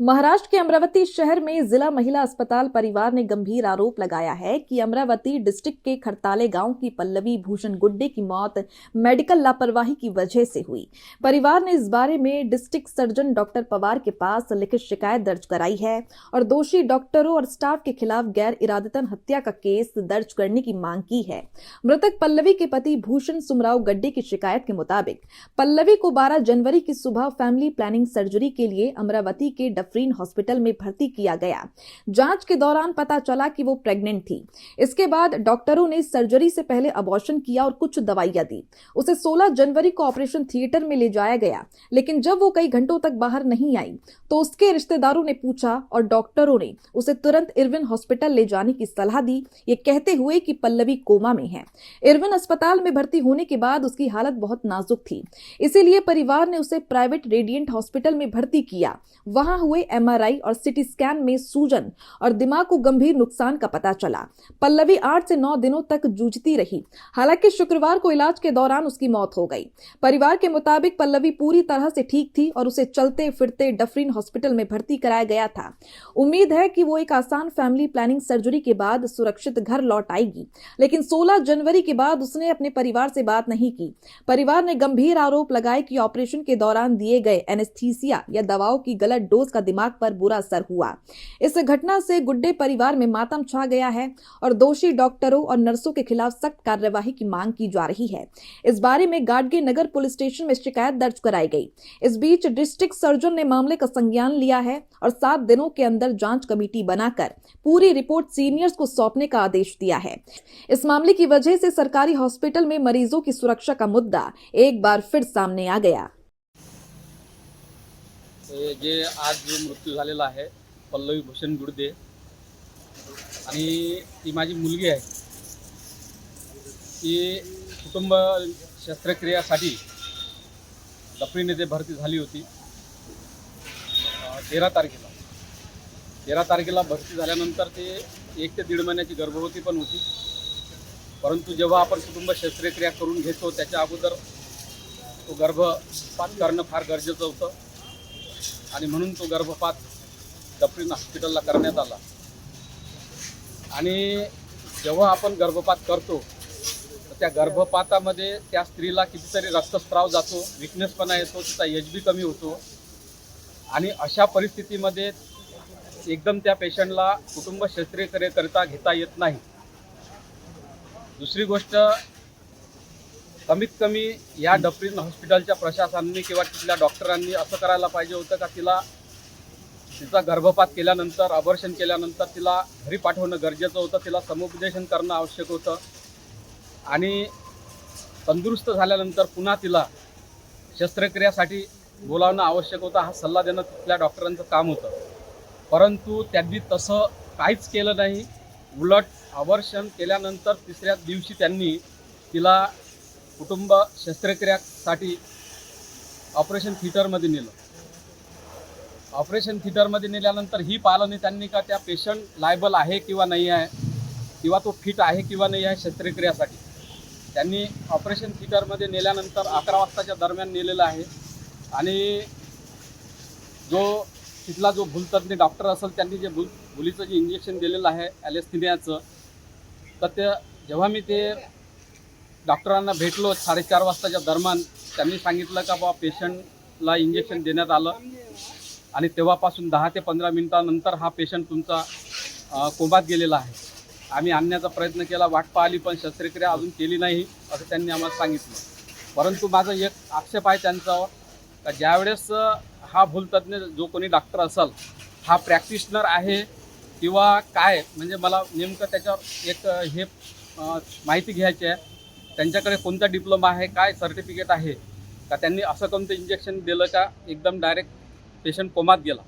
महाराष्ट्र के अमरावती शहर में जिला महिला अस्पताल परिवार ने गंभीर आरोप लगाया है कि अमरावती डिस्ट्रिक्ट के खरताले गांव की पल्लवी भूषण गुड्डे की मौत मेडिकल लापरवाही की वजह से हुई। परिवार ने इस बारे में डिस्ट्रिक्ट सर्जन डॉक्टर पवार के पास लिखित शिकायत दर्ज कराई है और दोषी डॉक्टरों और स्टाफ के खिलाफ गैर इरादतन हत्या का केस दर्ज करने की मांग की है। मृतक पल्लवी के पति भूषण सुमराव गड्डे की शिकायत के मुताबिक पल्लवी को 12 जनवरी की सुबह फैमिली प्लानिंग सर्जरी के लिए अमरावती के डफरीन हॉस्पिटल में भर्ती किया गया। जांच के दौरान पता चला कि वो प्रेग्नेंट थी। इसके बाद डॉक्टरों ने सर्जरी से पहले अबॉर्शन किया और कुछ दवाइयां दी। उसे 16 जनवरी को ऑपरेशन थिएटर में ले जाया गया, लेकिन जब वो कई घंटों तक बाहर नहीं आई तो उसके रिश्तेदारों ने पूछा और डॉक्टरों ने उसे तुरंत इरविन हॉस्पिटल ले जाने की सलाह दी, ये कहते हुए कि पल्लवी कोमा में है। इरविन अस्पताल में भर्ती होने के बाद उसकी हालत बहुत नाजुक थी, इसीलिए परिवार ने उसे प्राइवेट रेडिएंट हॉस्पिटल में भर्ती किया। वहां हुए एमआरआई और सिटी स्कैन में सूजन और दिमाग को गंभीर नुकसान का पता चला। पल्लवी 8 से 9 दिनों तक जूझती रही। हालांकि शुक्रवार को इलाज के दौरान उसकी मौत हो गई। परिवार के मुताबिक पल्लवी पूरी तरह से ठीक थी और उसे चलते फिरते डफरीन हॉस्पिटल में भर्ती कराया गया था। उम्मीद है कि वो एक आसान फैमिली प्लानिंग सर्जरी के बाद सुरक्षित घर लौट आएगी, लेकिन 16 जनवरी के बाद उसने अपने परिवार से बात नहीं की। परिवार ने गंभीर आरोप लगाए कि ऑपरेशन के दौरान दिए गए एनेस्थीसिया या दवाओं की गलत डोज का दिमाग पर बुरा असर हुआ। इस घटना से गुड्डे परिवार में मातम छा गया है और दोषी डॉक्टरों और नर्सों के खिलाफ सख्त कार्यवाही की मांग की जा रही है। इस बारे में गाडगे नगर पुलिस स्टेशन में शिकायत दर्ज कराई गई। इस बीच डिस्ट्रिक्ट सर्जन ने मामले का संज्ञान लिया है और 7 दिनों के अंदर जांच कमेटी बनाकर पूरी रिपोर्ट सीनियर्स को सौंपने का आदेश दिया है। इस मामले की वजह से सरकारी हॉस्पिटल में मरीजों की सुरक्षा का मुद्दा एक बार फिर सामने आ गया। जे आज जो मृत्यू झालेला आहे पल्लवी भूषण गुडदे आणि ती माझी मुलगी आहे। ती कुटुंब शस्त्रक्रियासाठी डफरीन येथे भरती झाली होती 13 तारखेला भरती झाल्यानंतर ते 1 ते 1.5 महिन्याची गर्भवती पण होती। परंतु जेव्हा आपण कुटुंब शस्त्रक्रिया करून घेतो त्याच्या अगोदर तो गर्भपात करणं फार गरजेचं होतं आणि म्हणून तो गर्भपात डफरीन हॉस्पिटलला करण्यात आला। आणि जेव्हा आपण गर्भपात करतो तर त्या गर्भपातामध्ये त्या स्त्रीला कितीतरी रक्तस्राव जातो, विकनेसपणा येतो, तिचा एचबी कमी होतो आणि अशा परिस्थितीमध्ये एकदम त्या पेशंटला कुटुंब शस्त्रक्रियेकरिता घेता येत नाही। दुसरी गोष्ट, कमीत कमी या डफरीन हॉस्पिटलच्या प्रशासनाने किंवा तिथल्या डॉक्टरांनी असं करायला पाहिजे होतं का तिचा गर्भपात केल्यानंतर अबॉर्शन केल्यानंतर तिला घरी पाठवणं गरजेचं होतं, तिला समुपदेशन करणं आवश्यक होतं आणि तंदुरुस्त झाल्यानंतर पुन्हा तिला शस्त्रक्रियासाठी बोलावणं आवश्यक होतं। हा सल्ला देणं तिथल्या डॉक्टरांचं काम होतं, परंतु त्यांनी तसं काहीच केलं नाही। उलट अबॉर्शन केल्यानंतर 3ऱ्या दिवशी त्यांनी तिला कुटुंब शस्त्रक्रियासाठी ऑपरेशन थिएटरमध्ये नेलं। ऑपरेशन थिएटरमध्ये नेल्यानंतर ही पाहणी त्यांनी का त्या पेशंट लायबल आहे किंवा नाही आहे किंवा तो फिट आहे किंवा नाही आहे शस्त्रक्रियासाठी। त्यांनी ऑपरेशन थिएटरमध्ये नेल्यानंतर 11 वाजताच्या दरम्यान नेलेलं आहे आणि तिथला जो भूलतज्ञ डॉक्टर असेल त्यांनी जे भुलीचं जे इंजेक्शन दिलेलं आहे ॲलेस्थेनियाचं, तर ते जेव्हा मी ते डॉक्टरांना भेटलो 4:30 वाजताच्या दरम्यान, त्यांनी सांगितलं का बाबा पेशंटला इंजेक्शन देण्यात आलं आणि तेव्हापासून 10 ते 15 मिनिटानंतर हा पेशंट तुमचा कोमात गेलेला आहे। आम्ही आणण्याचा प्रयत्न केला, वाट पाहिली, पण शस्त्रक्रिया अजून केली नाही असं त्यांनी आम्हाला सांगितलं। परंतु माझा एक आक्षेप आहे त्यांच्यावर का ज्यावेळेस हा भूलतज्ञ जो कोणी डॉक्टर असेल हा प्रॅक्टिशनर आहे किंवा काय, म्हणजे मला नेमकं त्याच्यावर एक हे माहिती घ्यायची आहे, त्यांच्याकडे कोणता डिप्लोमा आहे, काय सर्टिफिकेट आहे का त्यांनी असं कोणतं इंजेक्शन दिलं का एकदम डायरेक्ट पेशंट कोमात गेला।